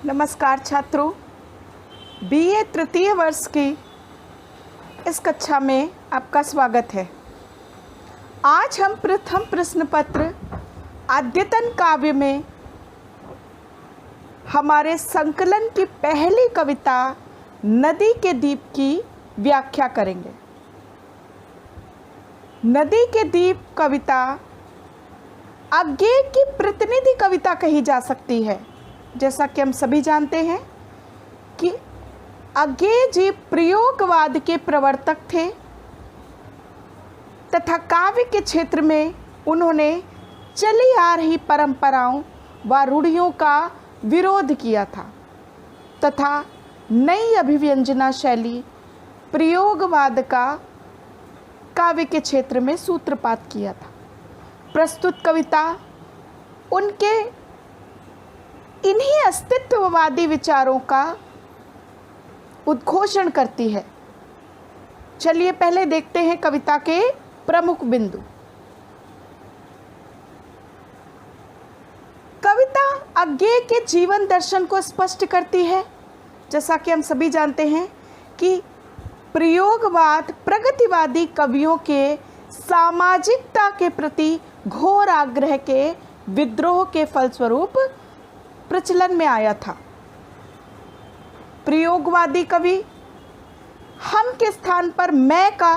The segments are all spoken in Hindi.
नमस्कार छात्रों, बीए तृतीय वर्ष की इस कक्षा में आपका स्वागत है। आज हम प्रथम प्रश्न पत्र अद्यतन काव्य में हमारे संकलन की पहली कविता नदी के दीप की व्याख्या करेंगे। नदी के दीप कविता अज्ञेय की प्रतिनिधि कविता कही जा सकती है। जैसा कि हम सभी जानते हैं कि अज्ञेय जी प्रयोगवाद के प्रवर्तक थे तथा काव्य के क्षेत्र में उन्होंने चली आ रही परंपराओं व रूढ़ियों का विरोध किया था तथा नई अभिव्यंजना शैली प्रयोगवाद का काव्य के क्षेत्र में सूत्रपात किया था। प्रस्तुत कविता उनके इन्हीं अस्तित्ववादी विचारों का उद्घोषण करती है। चलिए पहले देखते हैं कविता के प्रमुख बिंदु। कविता अज्ञेय के जीवन दर्शन को स्पष्ट करती है। जैसा कि हम सभी जानते हैं कि प्रयोगवाद प्रगतिवादी कवियों के सामाजिकता के प्रति घोर आग्रह के विद्रोह के फलस्वरूप प्रचलन में आया था। प्रयोगवादी कवि हम के स्थान पर मैं का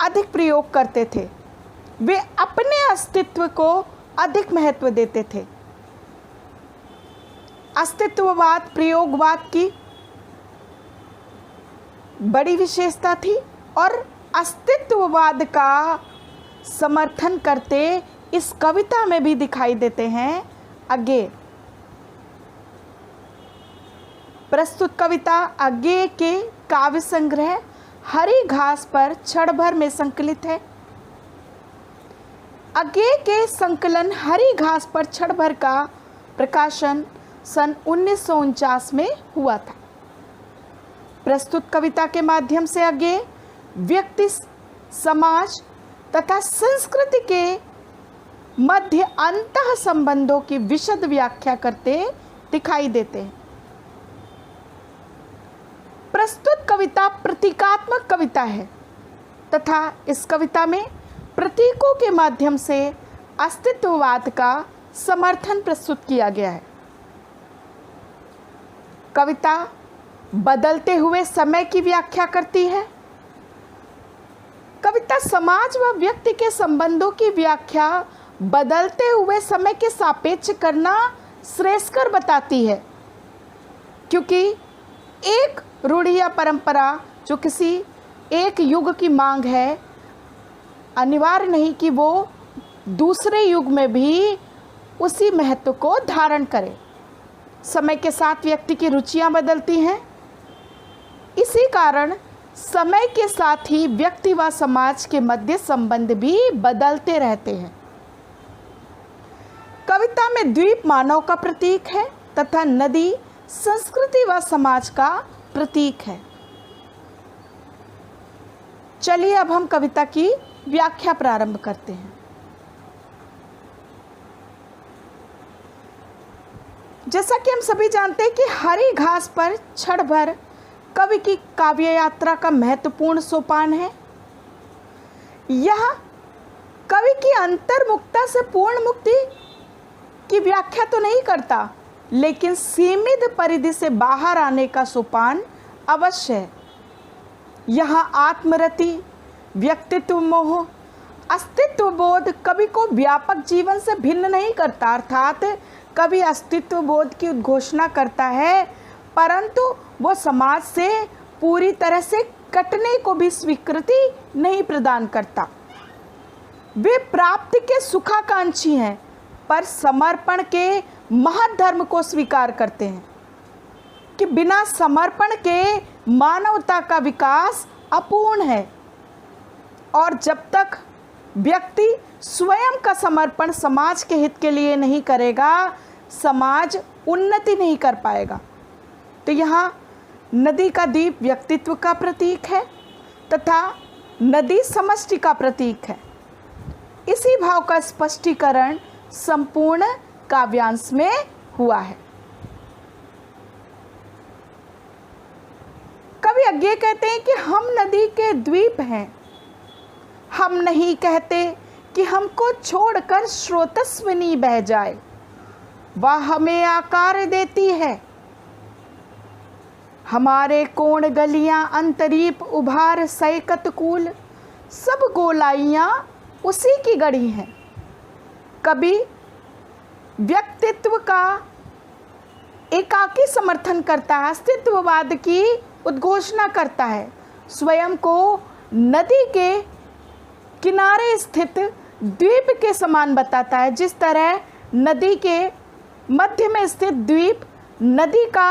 अधिक प्रयोग करते थे। वे अपने अस्तित्व को अधिक महत्व देते थे। अस्तित्ववाद प्रयोगवाद की बड़ी विशेषता थी और अस्तित्ववाद का समर्थन करते इस कविता में भी दिखाई देते हैं अज्ञेय। प्रस्तुत कविता अज्ञेय के काव्य संग्रह हरी घास पर क्षण भर में संकलित है। अज्ञेय के संकलन हरी घास पर क्षण भर का प्रकाशन सन 1949 में हुआ था। प्रस्तुत कविता के माध्यम से अज्ञेय व्यक्ति, समाज तथा संस्कृति के मध्य अंतः संबंधों की विशद व्याख्या करते दिखाई देते हैं। प्रस्तुत कविता प्रतीकात्मक कविता है तथा इस कविता में प्रतीकों के माध्यम से अस्तित्ववाद का समर्थन प्रस्तुत किया गया है। कविता बदलते हुए समय की व्याख्या करती है। कविता समाज व व्यक्ति के संबंधों की व्याख्या बदलते हुए समय के सापेक्ष करना श्रेयस्कर बताती है, क्योंकि एक रूढ़ि या परंपरा जो किसी एक युग की मांग है, अनिवार्य नहीं कि वो दूसरे युग में भी उसी महत्व को धारण करे। समय के साथ व्यक्ति की रुचियां बदलती हैं। इसी कारण समय के साथ ही व्यक्ति व समाज के मध्य संबंध भी बदलते रहते हैं। कविता में द्वीप मानव का प्रतीक है तथा नदी संस्कृति व समाज का प्रतीक है। चलिए अब हम कविता की व्याख्या प्रारंभ करते हैं। जैसा कि हम सभी जानते हैं कि हरी घास पर क्षण भर कवि की काव्य यात्रा का महत्वपूर्ण सोपान है। यह कवि की अंतर्मुखता से पूर्ण मुक्ति की व्याख्या तो नहीं करता, लेकिन सीमित परिधि से बाहर आने का सोपान अवश्य है। यहाँ आत्मरति, व्यक्तित्व मोह, अस्तित्व बोध कवि को व्यापक जीवन से भिन्न नहीं करता। अर्थात कवि अस्तित्व बोध की उद्घोषणा करता है, परंतु वो समाज से पूरी तरह से कटने को भी स्वीकृति नहीं प्रदान करता। वे प्राप्ति के सुखाकांक्षी हैं, पर समर्पण के महत् धर्म को स्वीकार करते हैं कि बिना समर्पण के मानवता का विकास अपूर्ण है और जब तक व्यक्ति स्वयं का समर्पण समाज के हित के लिए नहीं करेगा, समाज उन्नति नहीं कर पाएगा। तो यहाँ नदी का दीप व्यक्तित्व का प्रतीक है तथा नदी समष्टि का प्रतीक है। इसी भाव का स्पष्टीकरण संपूर्ण काव्यांश में हुआ है। विशेषज्ञ कहते हैं कि हम नदी के द्वीप हैं। हम नहीं कहते कि हमको छोड़कर स्रोतस्विनी बह जाए, वह हमें आकार देती है। हमारे कोण गलियां अंतरीप उभार सैकत कूल, सब गोलाइयां उसी की गढ़ी हैं। कभी व्यक्तित्व का एकाकी समर्थन करता है, अस्तित्ववाद की उद्घोषणा करता है, स्वयं को नदी के किनारे स्थित द्वीप के समान बताता है। जिस तरह नदी के मध्य में स्थित द्वीप नदी का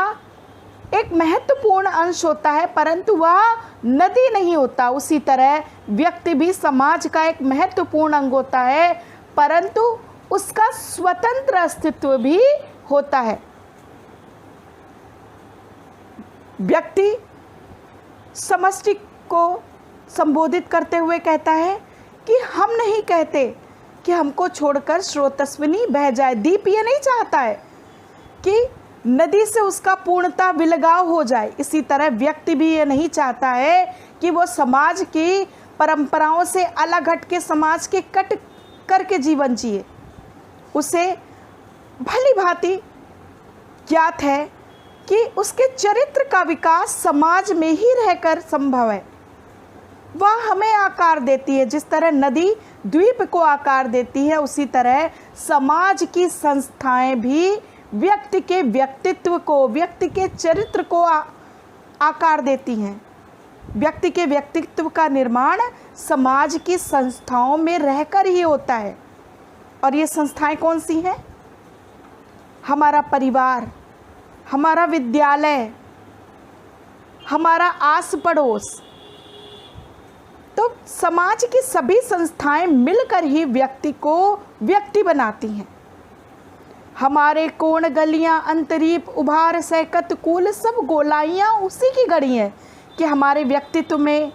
एक महत्वपूर्ण अंश होता है, परंतु वह नदी नहीं होता, उसी तरह व्यक्ति भी समाज का एक महत्वपूर्ण अंग होता है, परंतु उसका स्वतंत्र अस्तित्व भी होता है। व्यक्ति समष्टि को संबोधित करते हुए कहता है कि हम नहीं कहते कि हमको छोड़कर स्रोतस्विनी बह जाए। दीप ये नहीं चाहता है कि नदी से उसका पूर्णता विलगाव हो जाए। इसी तरह व्यक्ति भी ये नहीं चाहता है कि वो समाज की परंपराओं से अलग हट के समाज के कट करके जीवन जिए। उसे भली भांति ज्ञात है कि उसके चरित्र का विकास समाज में ही रहकर संभव है। वह हमें आकार देती है। जिस तरह नदी द्वीप को आकार देती है, उसी तरह समाज की संस्थाएं भी व्यक्ति के व्यक्तित्व को, व्यक्ति के चरित्र को आकार देती हैं। व्यक्ति के व्यक्तित्व का निर्माण समाज की संस्थाओं में रहकर ही होता है। और ये संस्थाएं कौन सी हैं? हमारा परिवार, हमारा विद्यालय, हमारा आस पड़ोस। तो समाज की सभी संस्थाएं मिलकर ही व्यक्ति को व्यक्ति बनाती हैं। हमारे कोण गलियां अंतरीप उभार सैकत कूल, सब गोलाइयां उसी की गढ़ी हैं कि हमारे व्यक्तित्व में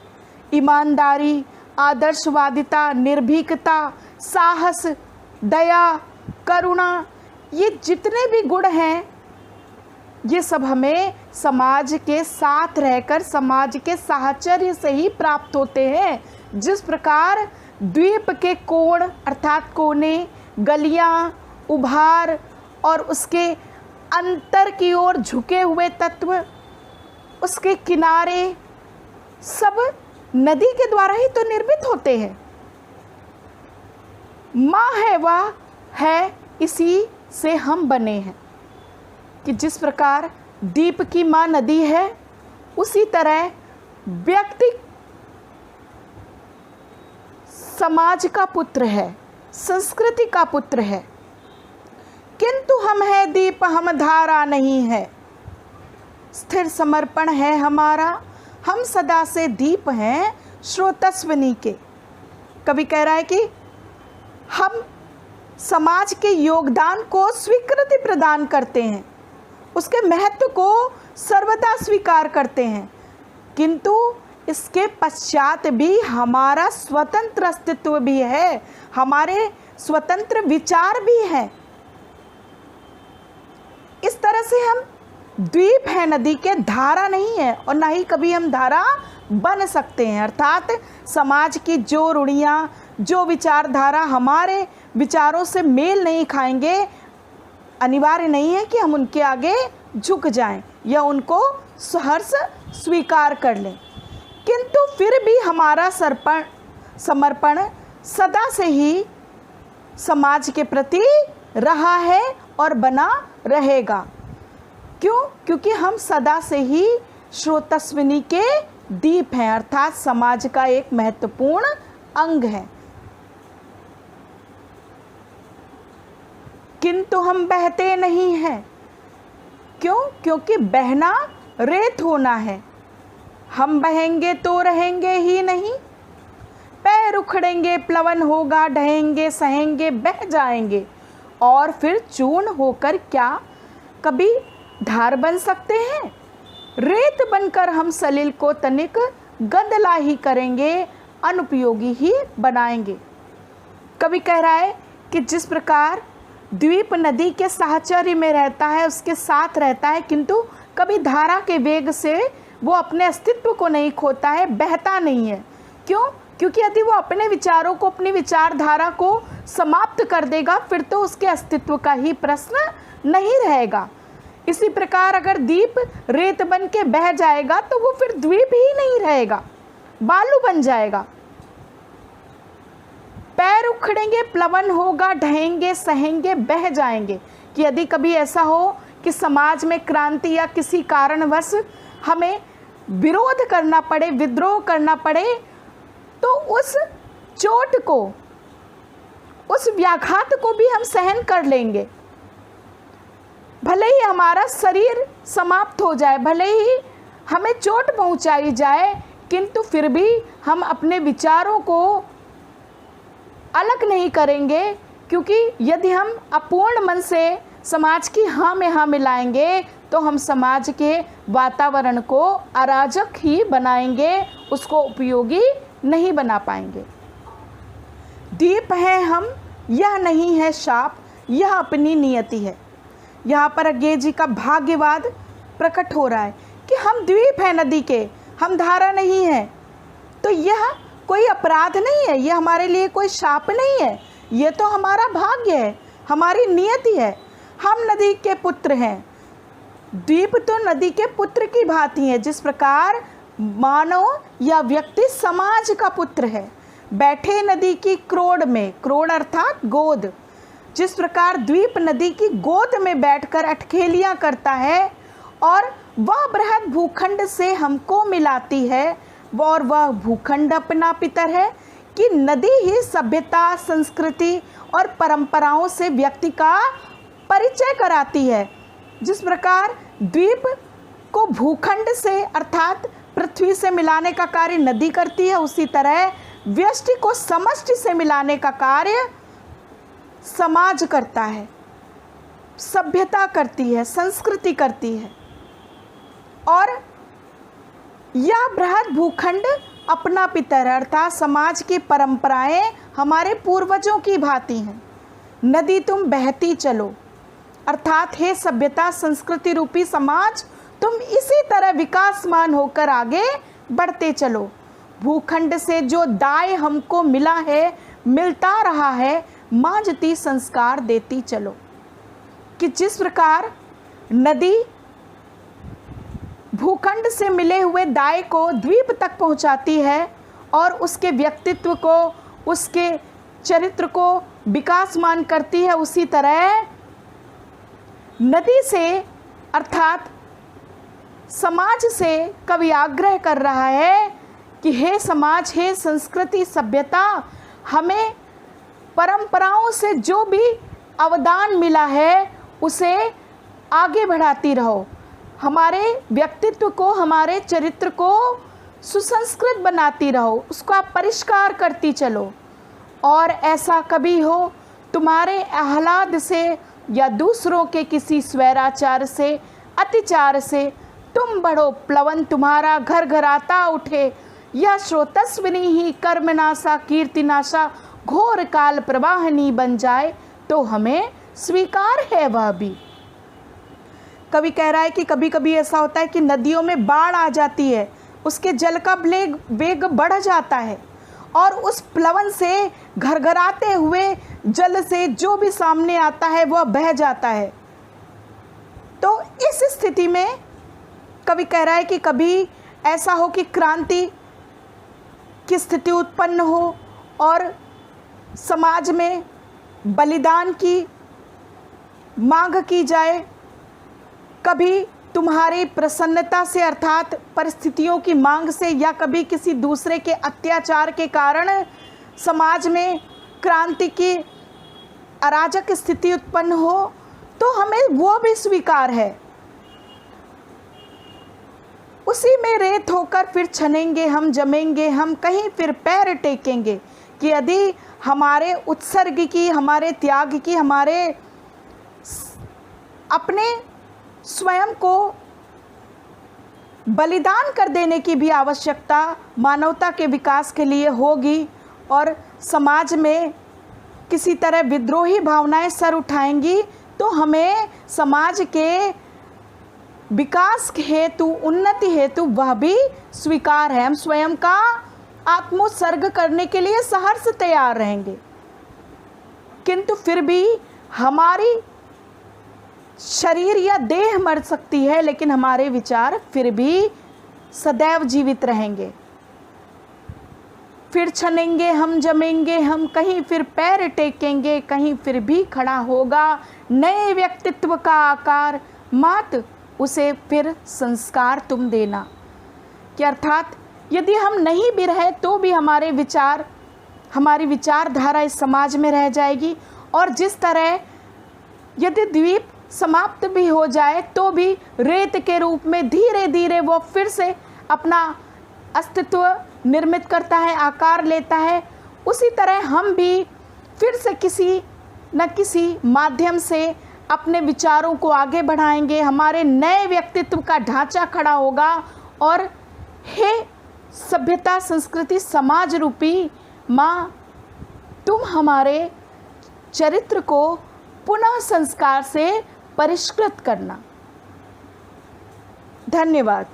ईमानदारी, आदर्शवादिता, निर्भीकता, साहस, दया, करुणा, ये जितने भी गुण हैं, ये सब हमें समाज के साथ रहकर, समाज के साहचर्य से ही प्राप्त होते हैं। जिस प्रकार द्वीप के कोण अर्थात कोने, गलियां, उभार और उसके अंतर की ओर झुके हुए तत्व, उसके किनारे, सब नदी के द्वारा ही तो निर्मित होते हैं। माँ है वह है, इसी से हम बने हैं। कि जिस प्रकार दीप की माँ नदी है, उसी तरह व्यक्ति समाज का पुत्र है, संस्कृति का पुत्र है। किंतु हम है दीप, हम धारा नहीं है। स्थिर समर्पण है हमारा, हम सदा से दीप हैं स्रोतस्विनी के। कवि कह रहा है कि हम समाज के योगदान को स्वीकृति प्रदान करते हैं, उसके महत्व को सर्वदा स्वीकार करते हैं, किंतु इसके पश्चात भी हमारा स्वतंत्र अस्तित्व भी है, हमारे स्वतंत्र विचार भी हैं। इस तरह से हम द्वीप है नदी के, धारा नहीं है और ना ही कभी हम धारा बन सकते हैं। अर्थात समाज की जो रूढ़ियाँ, जो विचारधारा हमारे विचारों से मेल नहीं खाएंगे, अनिवार्य नहीं है कि हम उनके आगे झुक जाएं या उनको सहर्ष स्वीकार कर लें, किंतु फिर भी हमारा समर्पण सदा से ही समाज के प्रति रहा है और बना रहेगा। क्यों? क्योंकि हम सदा से ही स्रोतस्विनी के दीप हैं, अर्थात समाज का एक महत्वपूर्ण अंग है। किंतु हम बहते नहीं हैं। क्यों? क्योंकि बहना रेत होना है। हम बहेंगे तो रहेंगे ही नहीं, पैर उखड़ेंगे, प्लवन होगा, ढहेंगे, सहेंगे, बह जाएंगे और फिर चूर्ण होकर क्या कभी धार बन सकते हैं? रेत बनकर हम सलिल को तनिक गंदला ही करेंगे, अनुपयोगी ही बनाएंगे। कवि कह रहा है कि जिस प्रकार द्वीप नदी के साहचर्य में रहता है, उसके साथ रहता है, किंतु कभी धारा के वेग से वो अपने अस्तित्व को नहीं खोता है, बहता नहीं है। क्यों? क्योंकि यदि वो अपने विचारों को, अपनी विचारधारा को समाप्त कर देगा, फिर तो उसके अस्तित्व का ही प्रश्न नहीं रहेगा। इसी प्रकार अगर दीप रेत बन के बह जाएगा तो वो फिर द्वीप ही नहीं रहेगा, बालू बन जाएगा। पैर उखड़ेंगे, प्लवन होगा, ढहेंगे, सहेंगे, बह जाएंगे। कि यदि कभी ऐसा हो कि समाज में क्रांति या किसी कारणवश हमें विरोध करना पड़े, विद्रोह करना पड़े, तो उस चोट को, उस व्याघात को भी हम सहन कर लेंगे। भले ही हमारा शरीर समाप्त हो जाए, भले ही हमें चोट पहुंचाई जाए, किंतु फिर भी हम अपने विचारों को अलग नहीं करेंगे। क्योंकि यदि हम अपूर्ण मन से समाज की हाँ में हाँ मिलाएंगे तो हम समाज के वातावरण को अराजक ही बनाएंगे, उसको उपयोगी नहीं बना पाएंगे। दीप है हम, यह नहीं है शाप, यह अपनी नियति है। यहाँ पर अज्ञे जी का भाग्यवाद प्रकट हो रहा है कि हम द्वीप हैं नदी के, हम धारा नहीं है। तो यह कोई अपराध नहीं है, यह हमारे लिए कोई शाप नहीं है, ये तो हमारा भाग्य है, हमारी नियति है। हम नदी के पुत्र हैं। द्वीप तो नदी के पुत्र की भांति है। जिस प्रकार मानव या व्यक्ति समाज का पुत्र है, बैठे नदी की क्रोड़ में, क्रोड़ अर्थात गोद, जिस प्रकार द्वीप नदी की गोद में बैठकर अटखेलियाँ करता है और वह बृहद भूखंड से हमको मिलाती है, और वह भूखंड अपना पितर है, कि नदी ही सभ्यता, संस्कृति और परंपराओं से व्यक्ति का परिचय कराती है। जिस प्रकार द्वीप को भूखंड से अर्थात पृथ्वी से मिलाने का कार्य नदी करती है, उसी तरह व्यष्टि को समष्टि से मिलाने का कार्य समाज करता है, सभ्यता करती है, संस्कृति करती है। और यह बृहद भूखंड अपना पितर अर्थात समाज की परंपराएं हमारे पूर्वजों की भांति हैं। नदी तुम बहती चलो, अर्थात हे सभ्यता, संस्कृति रूपी समाज, तुम इसी तरह विकासमान होकर आगे बढ़ते चलो। भूखंड से जो दाय हमको मिला है, मिलता रहा है, मांझती संस्कार देती चलो। कि जिस प्रकार नदी भूखंड से मिले हुए दाय को द्वीप तक पहुंचाती है और उसके व्यक्तित्व को, उसके चरित्र को विकासमान करती है, उसी तरह नदी से अर्थात समाज से कवि आग्रह कर रहा है कि हे समाज, हे संस्कृति, सभ्यता, हमें परंपराओं से जो भी अवदान मिला है उसे आगे बढ़ाती रहो। हमारे व्यक्तित्व को, हमारे चरित्र को सुसंस्कृत बनाती रहो, उसका परिष्कार करती चलो। और ऐसा कभी हो तुम्हारे आह्लाद से या दूसरों के किसी स्वैराचार से, अतिचार से तुम बढ़ो, प्लवन तुम्हारा घर घर आता उठे, यह स्रोतस्विनी ही कर्मनाशा कीर्तिनाशा घोर काल प्रवाहनी बन जाए तो हमें स्वीकार है वह भी। कवि कह रहा है कि कभी कभी ऐसा होता है कि नदियों में बाढ़ आ जाती है, उसके जल का वेग बढ़ जाता है और उस प्लवन से घरघराते हुए जल से जो भी सामने आता है वह बह जाता है। तो इस स्थिति में कवि कह रहा है कि कभी ऐसा हो कि क्रांति की स्थिति उत्पन्न हो और समाज में बलिदान की मांग की जाए, कभी तुम्हारी प्रसन्नता से अर्थात परिस्थितियों की मांग से, या कभी किसी दूसरे के अत्याचार के कारण समाज में क्रांति की अराजक स्थिति उत्पन्न हो, तो हमें वो भी स्वीकार है। उसी में रेत होकर फिर छनेंगे हम, जमेंगे हम, कहीं फिर पैर टेकेंगे। कि यदि हमारे उत्सर्ग की, हमारे त्याग की, हमारे अपने स्वयं को बलिदान कर देने की भी आवश्यकता मानवता के विकास के लिए होगी और समाज में किसी तरह विद्रोही भावनाएं सर उठाएंगी, तो हमें समाज के विकास हेतु, उन्नति हेतु वह भी स्वीकार है। हम स्वयं का आत्मोत्सर्ग करने के लिए सहर्ष तैयार रहेंगे, किंतु फिर भी हमारी शरीर या देह मर सकती है, लेकिन हमारे विचार फिर भी सदैव जीवित रहेंगे। फिर छनेंगे हम, जमेंगे हम, कहीं फिर पैर टेकेंगे, कहीं फिर भी खड़ा होगा नए व्यक्तित्व का आकार, मात उसे फिर संस्कार तुम देना। कि अर्थात यदि हम नहीं भी रहे तो भी हमारे विचार, हमारी विचारधारा इस समाज में रह जाएगी। और जिस तरह यदि द्वीप समाप्त भी हो जाए तो भी रेत के रूप में धीरे धीरे वो फिर से अपना अस्तित्व निर्मित करता है, आकार लेता है, उसी तरह हम भी फिर से किसी न किसी माध्यम से अपने विचारों को आगे बढ़ाएंगे। हमारे नए व्यक्तित्व का ढांचा खड़ा होगा और हे सभ्यता, संस्कृति, समाज रूपी माँ, तुम हमारे चरित्र को पुनः संस्कार से परिष्कृत करना। धन्यवाद।